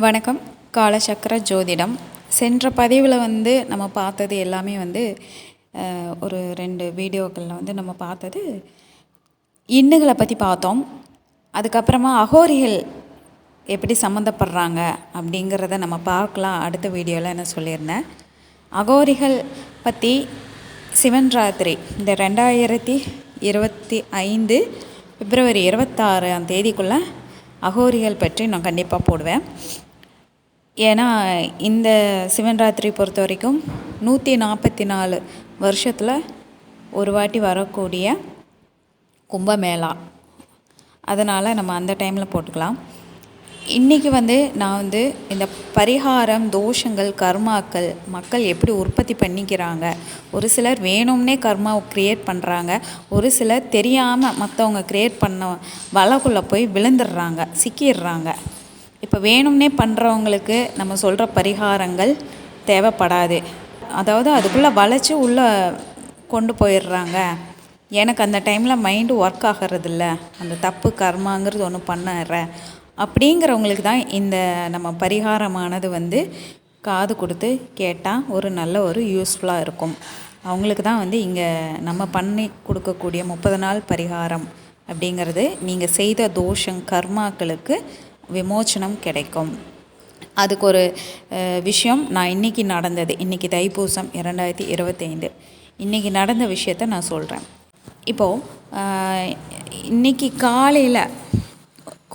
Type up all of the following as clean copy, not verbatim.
வணக்கம். காலசக்கர ஜோதிடம். சென்ற பதிவில் நம்ம பார்த்தது எல்லாமே ஒரு 2 வீடியோக்களில் நம்ம பார்த்தது இன்னுகளை பற்றி பார்த்தோம். அதுக்கப்புறமா அகோரிகள் எப்படி சம்மந்தப்படுறாங்க அப்படிங்கிறத நம்ம பார்க்கலாம். அடுத்த வீடியோவில் என்ன சொல்லியிருந்தேன், அகோரிகள் பற்றி சிவன் ராத்திரி இந்த 2025 பிப்ரவரி 26ஆம் தேதிக்குள்ளே அகோரிகள் பற்றி நான் கண்டிப்பாக போடுவேன். ஏன்னா இந்த சிவன் ராத்திரி பொறுத்த வரைக்கும் 144 வருஷத்தில் ஒரு வாட்டி வரக்கூடிய கும்பமேளா. அதனால் நம்ம அந்த டைமில் போட்டுக்கலாம். இன்றைக்கி நான் இந்த பரிகாரம், தோஷங்கள், கர்மாக்கள் மக்கள் எப்படி உற்பத்தி பண்ணிக்கிறாங்க. ஒரு சிலர் வேணும்னே கர்மாவை க்ரியேட் பண்ணுறாங்க. ஒரு சிலர் தெரியாமல் மற்றவங்க க்ரியேட் பண்ண வலைக்குள்ளே போய் விழுந்துடுறாங்க, சிக்கிடுறாங்க. இப்போ வேணும்னே பண்ணுறவங்களுக்கு நம்ம சொல்கிற பரிகாரங்கள் தேவைப்படாது. அதாவது அதுக்குள்ளே வளைச்சி உள்ளே கொண்டு போயிடுறாங்க. எனக்கு அந்த டைமில் மைண்டு ஒர்க் ஆகிறதில்ல, அந்த தப்பு கர்மாங்கிறது ஒன்று பண்ணுறேன் அப்படிங்கிறவங்களுக்கு தான் இந்த நம்ம பரிகாரமானது காது கொடுத்து கேட்டால் ஒரு நல்ல ஒரு யூஸ்ஃபுல்லாக இருக்கும். அவங்களுக்கு தான் இங்கே நம்ம பண்ணி கொடுக்கக்கூடிய 30 நாள் பரிகாரம் அப்படிங்கிறது நீங்கள் செய்த தோஷம் கர்மாக்களுக்கு விமோச்சனம் கிடைக்கும். அதுக்கு ஒரு விஷயம் நான் இன்றைக்கி நடந்தது, இன்றைக்கி தைப்பூசம் 2025 இன்றைக்கி நடந்த விஷயத்த நான் சொல்கிறேன். இப்போது இன்றைக்கி காலையில்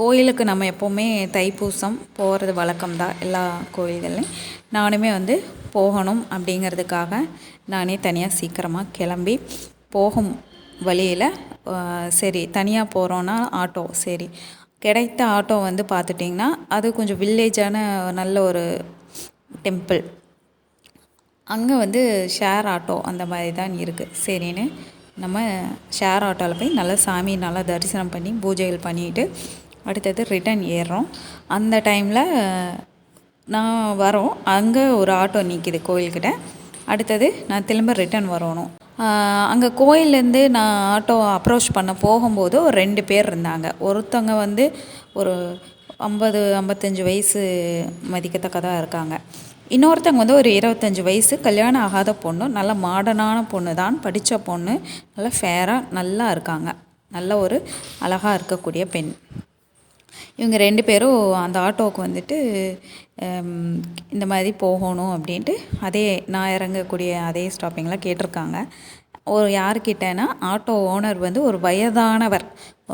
கோயிலுக்கு நம்ம எப்போவுமே தைப்பூசம் போகிறது வழக்கம்தான். எல்லா கோயில்கள்லையும் நானுமே போகணும் அப்படிங்கிறதுக்காக நானே தனியாக சீக்கிரமாக கிளம்பி போகும் வழியில் சரி தனியாக போகிறோன்னா ஆட்டோ, சரி கிடைத்த ஆட்டோ பார்த்துட்டிங்கன்னா அது கொஞ்சம் வில்லேஜான நல்ல ஒரு டெம்பிள். அங்கே ஷேர் ஆட்டோ அந்த மாதிரி தான் இருக்குது. சரின்னு நம்ம ஷேர் ஆட்டோவில் போய் நல்லா சாமி நல்லா தரிசனம் பண்ணி பூஜைகள் பண்ணிவிட்டு அடுத்தது ரிட்டன் ஏறுறோம். அந்த டைமில் நான் வரோம், அங்கே ஒரு ஆட்டோ நிற்கிது கோயில்கிட்ட. அடுத்தது நான் திரும்ப ரிட்டன் வரணும். அங்கே கோயிலேருந்து நான் ஆட்டோ அப்ரோச் பண்ண போகும்போது ஒரு 2 பேர் இருந்தாங்க. ஒருத்தவங்க ஒரு 50-55 வயசு மதிக்கத்தக்கதாக இருக்காங்க. இன்னொருத்தவங்க ஒரு 25 வயசு கல்யாணம் ஆகாத பொண்ணு, நல்ல மாடர்னான பொண்ணு தான், படித்த பொண்ணு, நல்லா ஃபேராக நல்லா இருக்காங்க, நல்ல ஒரு அழகாக இருக்கக்கூடிய பெண். இவங்க 2 பேரும் அந்த ஆட்டோவுக்கு இந்த மாதிரி போகணும் அப்படின்ட்டு அதே நான் இறங்கக்கூடிய அதே ஸ்டாப்பிங்கில் கேட்டிருக்காங்க. ஒரு யார்கிட்டனா ஆட்டோ ஓனர் ஒரு வயதானவர்,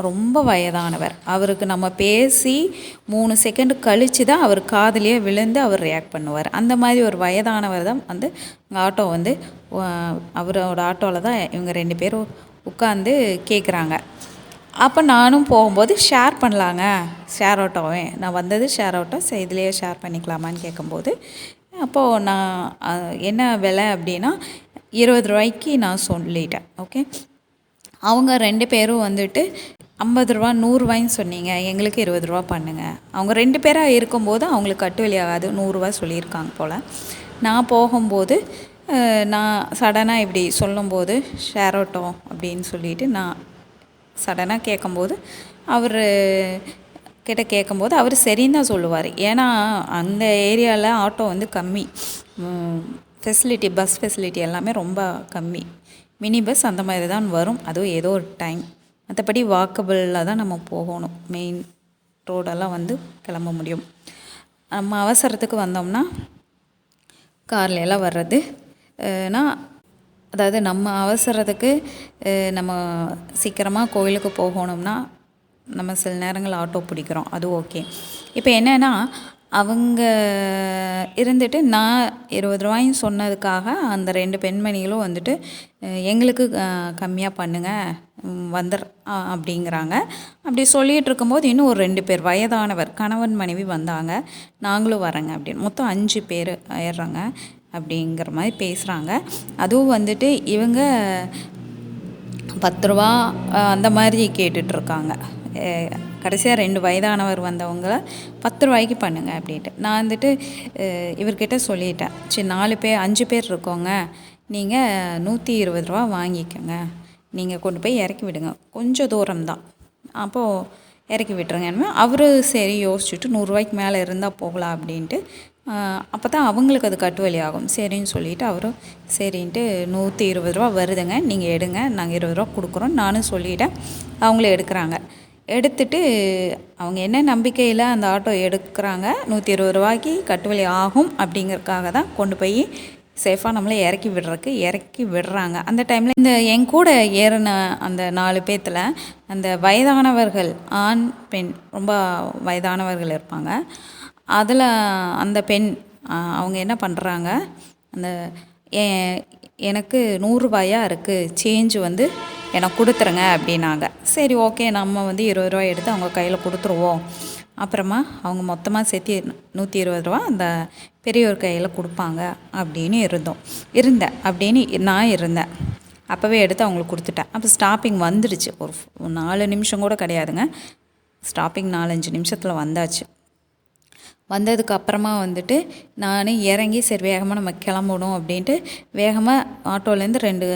ரொம்ப வயதானவர். அவருக்கு நம்ம பேசி 3 செகண்ட் கழித்து தான் அவர் காதுலேயே விழுந்து அவர் ரியாக்ட் பண்ணுவார். அந்த மாதிரி ஒரு வயதானவர் தான் ஆட்டோ அவரோட ஆட்டோவில் தான் இவங்க 2 பேரும் உட்காந்து கேட்குறாங்க. அப்போ நானும் போகும்போது ஷேர் பண்ணலாங்க, ஷேர் ஆட்டோவே நான் வந்தது ஷேர் ஆட்டோ, இதுலேயே ஷேர் பண்ணிக்கலாமான்னு கேட்கும்போது, அப்போது நான் என்ன விலை அப்படின்னா 20 ரூபாய்க்கு நான் சொல்லிட்டேன். ஓகே, அவங்க 2 பேரும் 50 ரூபா 100 ரூபாய்ன்னு சொன்னீங்க, எங்களுக்கு 20 ரூபா பண்ணுங்கள். அவங்க 2 பேராக இருக்கும்போது அவங்களுக்கு கட்டுவலி ஆகாது, 100 ரூபா சொல்லியிருக்காங்க போல். நான் போகும்போது நான் சடனாக இப்படி சொல்லும்போது ஷேர் ஆட்டோ அப்படின்னு சொல்லிவிட்டு நான் சடனாக கேட்கும்போது அவர் கிட்ட கேட்கும்போது அவர் சரின்னு தான் சொல்லுவார். ஏன்னா அந்த ஏரியாவில் ஆட்டோ கம்மி, ஃபெசிலிட்டி பஸ் ஃபெசிலிட்டி எல்லாமே ரொம்ப கம்மி. மினி பஸ் அந்த மாதிரி தான் வரும், அதுவும் ஏதோ ஒரு டைம். மற்றபடி வாக்கபிளில் தான் நம்ம போகணும், மெயின் ரோடெல்லாம் கிளம்ப முடியும். நம்ம அவசரத்துக்கு வந்தோம்னா காரில் எல்லாம் வர்றது அதாவது நம்ம அவசரத்துக்கு நம்ம சீக்கிரமாக கோயிலுக்கு போகணும்னா நம்ம சில நேரங்கள் ஆட்டோ பிடிக்கிறோம், அது ஓகே. இப்போ என்னென்னா அவங்க நான் 20 ரூபாயும் சொன்னதுக்காக அந்த 2 பெண்மணிகளும் எங்களுக்கு கம்மியாக பண்ணுங்கள் அப்படிங்கிறாங்க. அப்படி சொல்லிகிட்டு இருக்கும்போது இன்னும் ஒரு 2 பேர் வயதானவர் கணவன் மனைவி வந்தாங்க, நாங்களும் வரேங்க அப்படின்னு. மொத்தம் 5 பேர் ஏறுறாங்க அப்படிங்கிற மாதிரி பேசுகிறாங்க. அதுவும் இவங்க 10 ரூபா அந்த மாதிரி கேட்டுட்ருக்காங்க. கடைசியாக 2 வயதானவர் வந்தவங்க 10 ரூபாய்க்கு பண்ணுங்க அப்படின்ட்டு. நான் இவர்கிட்ட சொல்லிட்டேன், சரி 5 பேர் இருக்கோங்க, நீங்கள் 120 ரூபா வாங்கிக்கோங்க, நீங்கள் கொண்டு போய் இறக்கி விடுங்க, கொஞ்சம் தூரம்தான். அப்போது இறக்கி விட்டுருங்கன்னு. அவரு சரி யோசிச்சுட்டு 100 மேலே இருந்தால் போகலாம் அப்படின்ட்டு. அப்போ தான் அவங்களுக்கு அது கட்டுவலி ஆகும். சரின்னு சொல்லிவிட்டு அவரும் சரின்ட்டு 120 வருதுங்க, நீங்கள் எடுங்க, நாங்கள் 20 கொடுக்குறோம் நானும் சொல்லிவிட்டேன். அவங்களே எடுக்கிறாங்க. எடுத்துட்டு அவங்க என்ன நம்பிக்கையில் அந்த ஆட்டோ எடுக்கிறாங்க, 120 கட்டுவலி ஆகும் அப்படிங்கிறதுக்காக தான் கொண்டு போய் சேஃபாக நம்மளை இறக்கி விடுறாங்க. அந்த டைமில் இந்த என் கூட ஏறின அந்த 4 பேத்தில் அந்த வயதானவர்கள், ஆண் பெண், ரொம்ப வயதானவர்கள் இருப்பாங்க. அதில் அந்த பெண் அவங்க என்ன பண்ணுறாங்க, அந்த எனக்கு 100 இருக்குது, சேஞ்சு எனக்கு கொடுத்துருங்க அப்படின்னாங்க. சரி ஓகே, நம்ம 20 எடுத்து அவங்க கையில் கொடுத்துருவோம். அப்புறமா அவங்க மொத்தமாக சேர்த்து 120 அந்த பெரியவர் கையில் கொடுப்பாங்க அப்படின்னு நான் இருந்தேன். அப்போவே எடுத்து அவங்களுக்கு கொடுத்துட்டேன். அப்போ ஸ்டாப்பிங் வந்துடுச்சு. ஒரு 4 நிமிஷம் கூட கிடையாதுங்க, ஸ்டாப்பிங் 4-5 நிமிஷத்தில் வந்தாச்சு. வந்ததுக்கு அப்புறமா நான் இறங்கி சரி வேகமாக நம்ம கிளம்பணும் அப்படின்ட்டு வேகமாக ஆட்டோலேருந்து 2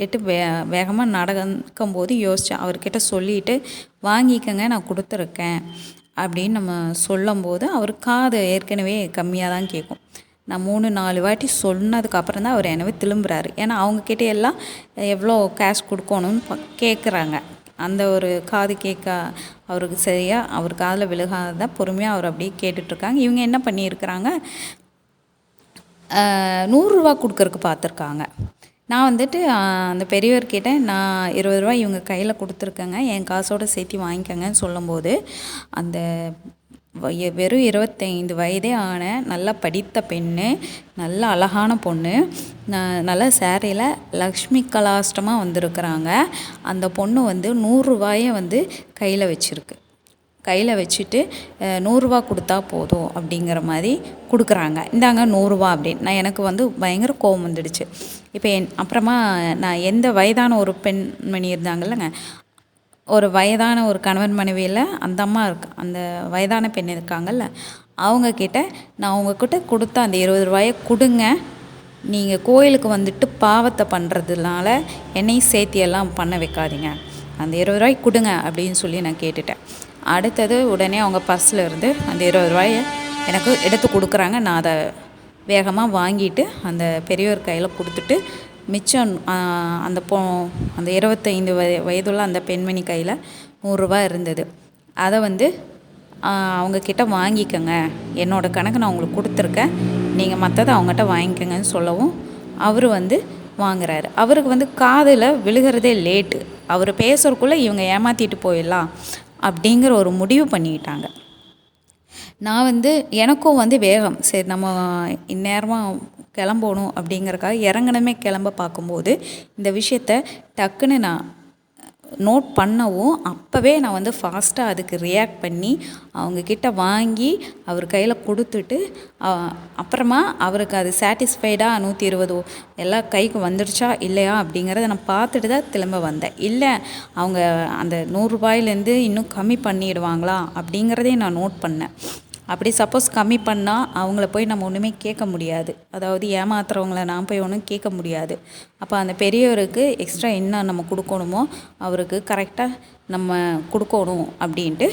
எட்டு வேகமாக நடக்கும்போது யோசித்தேன். அவர்கிட்ட சொல்லிவிட்டு வாங்கிக்கங்க, நான் கொடுத்துருக்கேன் அப்படின்னு நம்ம சொல்லும்போது அவர் காது ஏற்கனவே கம்மியாக தான் கேட்கும். நான் 3-4 வாட்டி சொன்னதுக்கப்புறம் தான் அவர் எனவே திரும்புகிறாரு. ஏன்னா அவங்கக்கிட்ட எல்லாம் எவ்வளோ கேஷ் கொடுக்கணும்னு கேட்குறாங்க. அந்த ஒரு காது கேட்க அவருக்கு சரியாக அவர் காதில் விழுகாதான் பொறுமையாக அவர் அப்படியே கேட்டுட்ருக்காங்க. இவங்க என்ன பண்ணியிருக்கிறாங்க, 100 கொடுக்கறக்கு பார்த்துருக்காங்க. நான் அந்த பெரியவர்கிட்ட நான் 20 இவங்க கையில் கொடுத்துருக்கேங்க, என் காசோடு சேர்த்து வாங்கிக்கங்கன்னு சொல்லும்போது அந்த வெறும் 25 வயதே ஆன நல்லா படித்த பெண்ணு, நல்ல அழகான பொண்ணு, நல்ல சேரீயில் லக்ஷ்மி கலாஷ்டமாக வந்திருக்கிறாங்க. அந்த பொண்ணு 100 கையில் வச்சுருக்கு. கையில் வச்சுட்டு 100 கொடுத்தா போதும் அப்படிங்கிற மாதிரி கொடுக்குறாங்க. இந்தாங்க 100 அப்படின்னு. எனக்கு பயங்கர கோபம் வந்துடுச்சு. இப்போ அப்புறமா நான் எந்த வயதான ஒரு பெண்மணி இருந்தாங்கல்லங்க, ஒரு வயதான ஒரு கணவன் மனைவியில் அந்த அம்மா அந்த வயதான பெண் இருக்காங்கல்ல, அவங்கக்கிட்ட நான் உங்ககிட்ட கொடுத்த அந்த 20 கொடுங்க, நீங்கள் கோயிலுக்கு பாவத்தை பண்ணுறதுனால என்னையும் சேர்த்தியெல்லாம் பண்ண வைக்காதீங்க, அந்த 20 கொடுங்க அப்படின்னு சொல்லி நான் கேட்டுட்டேன். அடுத்தது உடனே அவங்க பர்ஸில் இருந்து அந்த 20 எனக்கு எடுத்து கொடுக்குறாங்க. நான் அதை வேகமாக வாங்கிட்டு அந்த பெரியவர் கையில் கொடுத்துட்டு மிச்சம் அந்த 25 வயதுள்ள அந்த பெண்மணி கையில் 100 இருந்தது. அதை அவங்கக்கிட்ட வாங்கிக்கோங்க, என்னோடய கணக்கு நான் உங்களுக்கு கொடுத்துருக்கேன், நீங்கள் மற்றதை அவங்ககிட்ட வாங்கிக்கோங்கன்னு சொல்லவும் அவர் வாங்குறாரு. அவருக்கு காதில் விழுகிறதே லேட்டு. அவர் பேசுறதுக்குள்ளே இவங்க ஏமாற்றிட்டு போயிடலாம் அப்படிங்கிற ஒரு முடிவு பண்ணிக்கிட்டாங்க. நான் எனக்கும் வேகம், சரி நம்ம இந்நேரமாக கிளம்பணும் அப்படிங்கிறக்காக இறங்கணுமே கிளம்ப பார்க்கும்போது இந்த விஷயத்த டக்குன்னு நான் நோட் பண்ணவும் அப்போவே நான் ஃபாஸ்ட்டாக அதுக்கு ரியாக்ட் பண்ணி அவங்கக்கிட்ட வாங்கி அவர் கையில் கொடுத்துட்டு அப்புறமா அவருக்கு அது சாட்டிஸ்ஃபைடாக 120 எல்லாம் கைக்கு வந்துடுச்சா இல்லையா அப்படிங்கிறத நான் பார்த்துட்டு தான் திரும்ப வந்தேன். இல்லை அவங்க அந்த 100 இன்னும் கம்மி பண்ணிடுவாங்களா அப்படிங்கிறதையும் நான் நோட் பண்ணேன். அப்படி சப்போஸ் கம்மி பண்ணால் அவங்கள போய் நம்ம ஒன்றுமே கேட்க முடியாது, அதாவது ஏமாத்துறவங்கள நான் போய் ஒன்றும் கேட்க முடியாது. அப்போ அந்த பெரியவருக்கு எக்ஸ்ட்ரா என்ன நம்ம கொடுக்கணுமோ அவருக்கு கரெக்டாக நம்ம கொடுக்கணும் அப்படின்ட்டு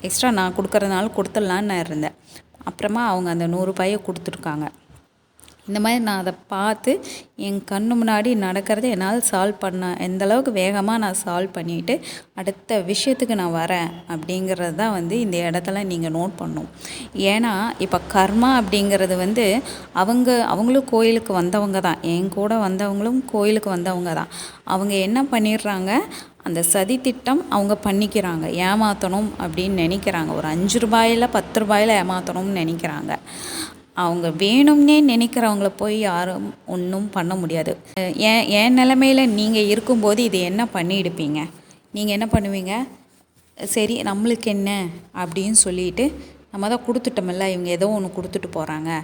எக்ஸ்ட்ரா நான் கொடுக்குறதுனால கொடுத்துடலான்னு நான் இருந்தேன். அப்புறமா அவங்க அந்த 100 கொடுத்துருக்காங்க. இந்த மாதிரி நான் அதை பார்த்து என் கண்ணு முன்னாடி நடக்கிறத என்னால் சால்வ் எந்தளவுக்கு வேகமாக நான் சால்வ் பண்ணிவிட்டு அடுத்த விஷயத்துக்கு நான் வரேன் அப்படிங்கிறது தான் இந்த இடத்துல நீங்கள் நோட் பண்ணணும். ஏன்னா இப்போ கர்மா அப்படிங்கிறது அவங்களும் கோயிலுக்கு வந்தவங்க தான், என் கூட வந்தவங்களும் கோயிலுக்கு வந்தவங்க தான். அவங்க என்ன பண்ணிடுறாங்க, அந்த சதி திட்டம் அவங்க பண்ணிக்கிறாங்க, ஏமாற்றணும் அப்படின்னு நினைக்கிறாங்க. ஒரு 5 ரூபாயில் 10 ரூபாயில் ஏமாற்றணும்னு நினைக்கிறாங்க. அவங்க வேணும்னே நினைக்கிறவங்கள போய் யாரும் ஒன்றும் பண்ண முடியாது. என் நிலமையில் நீங்கள் இருக்கும்போது இது என்ன பண்ணியிருப்பீங்க, நீங்கள் என்ன பண்ணுவீங்க, சரி நம்மளுக்கு என்ன அப்படின்னு சொல்லிட்டு நம்ம தான் கொடுத்துட்டோமில்ல, இவங்க ஏதோ ஒன்று கொடுத்துட்டு போகிறாங்க,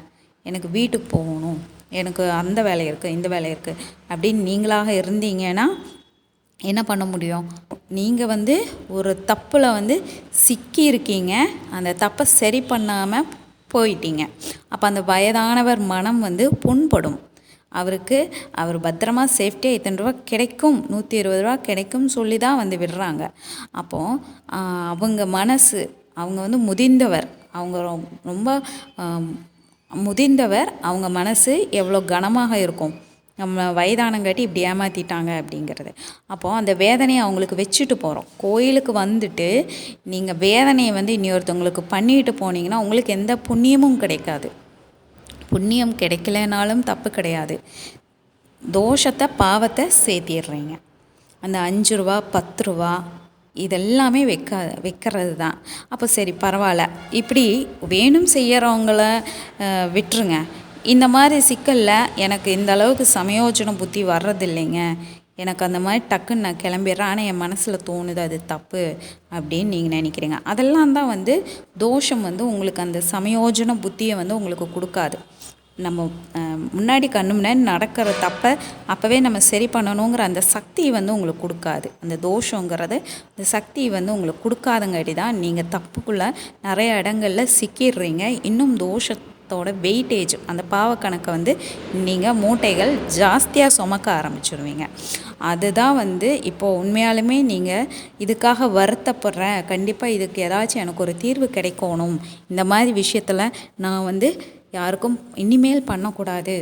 எனக்கு வீட்டுக்கு போகணும், எனக்கு அந்த வேலை இருக்குது இந்த வேலை இருக்குது அப்படின்னு நீங்களாக இருந்தீங்கன்னா என்ன பண்ண முடியும்? நீங்கள் ஒரு தப்பில் சிக்கி இருக்கீங்க, அந்த தப்பை சரி பண்ணாமல் போயிட்டீங்க. அப்போ அந்த வயதானவர் மனம் புண்படும். அவருக்கு அவர் பத்திரமா சேஃப்டியாக இத்தனை ரூபா கிடைக்கும், 120 ரூபா கிடைக்கும்னு சொல்லி தான் வந்து விடுறாங்க. அப்போது அவங்க மனசு, அவங்க வந்து முதிர்ந்தவர், அவங்க ரொம்ப முதிர்ந்தவர், அவங்க மனசு எவ்வளோ கனமாக இருக்கும். நம்ம வயதானங்காட்டி இப்படி ஏமாற்றிட்டாங்க அப்படிங்கிறது. அப்போது அந்த வேதனையை அவங்களுக்கு வச்சுட்டு போகிறோம். கோயிலுக்கு வந்துட்டு நீங்கள் வேதனையை வந்து இன்னொருத்தவங்களுக்கு பண்ணிட்டு போனீங்கன்னா உங்களுக்கு எந்த புண்ணியமும் கிடைக்காது. புண்ணியம் கிடைக்கலனாலும் தப்பு கிடையாது, தோஷத்தை பாவத்தை சேர்த்திடுறீங்க. அந்த 5 ரூபா 10 ரூபா இதெல்லாமே வைக்கிறது தான். அப்போ சரி பரவாயில்ல, இப்படி வேணும் செய்கிறவங்கள விட்டுருங்க. இந்த மாதிரி சிக்கலில் எனக்கு இந்த அளவுக்கு சமயோஜன புத்தி வர்றதில்லைங்க, எனக்கு அந்த மாதிரி டக்குன்னு நான் கிளம்பிடுறேன், ஆனால் என் மனசில் தோணுது அது தப்பு அப்படின்னு நீங்கள் நினைக்கிறீங்க. அதெல்லாம் தான் வந்து தோஷம் வந்து உங்களுக்கு அந்த சமயோஜன புத்தியை வந்து உங்களுக்கு கொடுக்காது. நம்ம முன்னாடி கண்ணு முன்னாடி நடக்கிற தப்பை அப்போவே நம்ம சரி பண்ணணுங்கிற அந்த சக்தி வந்து உங்களுக்கு கொடுக்காது. அந்த தோஷங்கிறது அந்த சக்தி வந்து உங்களுக்கு கொடுக்காதங்காட்டி தான் நீங்கள் தப்புக்குள்ளே நிறைய இடங்களில் சிக்கிடுறீங்க. இன்னும் தோஷத்தோட வெயிட்டேஜ், அந்த பாவக்கணக்கை வந்து நீங்கள் மூட்டைகள் ஜாஸ்தியாக சுமக்க ஆரம்பிச்சிடுவீங்க. அதுதான் வந்து இப்போது உண்மையாலுமே நீங்கள் இதுக்காக வருத்தப்படுறேன், கண்டிப்பாக இதுக்கு ஏதாச்சும் எனக்கு ஒரு தீர்வு கிடைக்கணும், இந்த மாதிரி விஷயத்தில் நான் வந்து யாருக்கும் இனிமேல் பண்ணக்கூடாது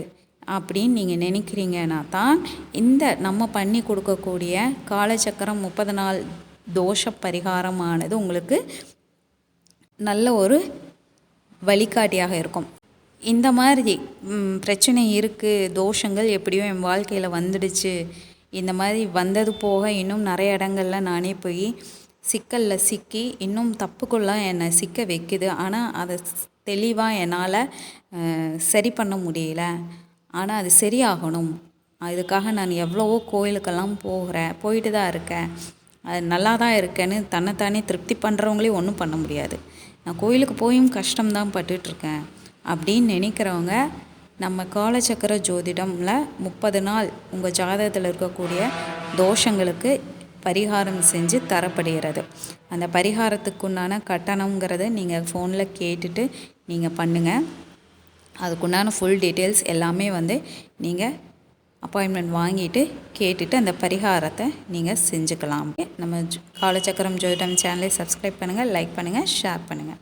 அப்படின்னு நீங்கள் நினைக்கிறீங்கன்னா தான் இந்த நம்ம பண்ணி கொடுக்கக்கூடிய காலச்சக்கரம் 30 நாள் தோஷ பரிகாரமானது உங்களுக்கு நல்ல ஒரு வழிகாட்டியாக இருக்கும். இந்த மாதிரி பிரச்சனை இருக்குது, தோஷங்கள் எப்படியோ என் வாழ்க்கையில் வந்துடுச்சு, இந்த மாதிரி வந்தது போக இன்னும் நிறைய இடங்களில் நானே போய் சிக்கலில் சிக்கி இன்னும் தப்புக்குள்ளே என்னை சிக்க வைக்குது, ஆனால் அதை தெளிவாக என்னால் சரி பண்ண முடியல, ஆனால் அது சரியாகணும், அதுக்காக நான் எவ்வளவோ கோயிலுக்கெல்லாம் போயிட்டு தான் இருக்கேன், அது நல்லா தான் இருக்கேன்னு தன்னைத்தானே திருப்தி பண்ணுறவங்களே ஒன்றும் பண்ண முடியாது. நான் கோயிலுக்கு போயும் கஷ்டம்தான் பட்டுட்ருக்கேன் அப்படின்னு நினைக்கிறவங்க நம்ம காலச்சக்கர ஜோதிடமில் 30 நாள் உங்கள் ஜாதகத்தில் இருக்கக்கூடிய தோஷங்களுக்கு பரிகாரம் செஞ்சு தரப்படுகிறது. அந்த பரிகாரத்துக்குண்டான கட்டணங்கிறத நீங்கள் ஃபோனில் கேட்டுட்டு நீங்கள் பண்ணுங்கள். அதுக்குண்டான ஃபுல் டீட்டெயில்ஸ் எல்லாமே வந்து நீங்கள் அப்பாயின்மெண்ட் வாங்கிட்டு கேட்டுட்டு அந்த பரிகாரத்தை நீங்கள் செஞ்சுக்கலாம். நம்ம காலச்சக்கரம் ஜோதிடம் சேனலை சப்ஸ்கிரைப் பண்ணுங்கள், லைக் பண்ணுங்கள், ஷேர் பண்ணுங்கள்.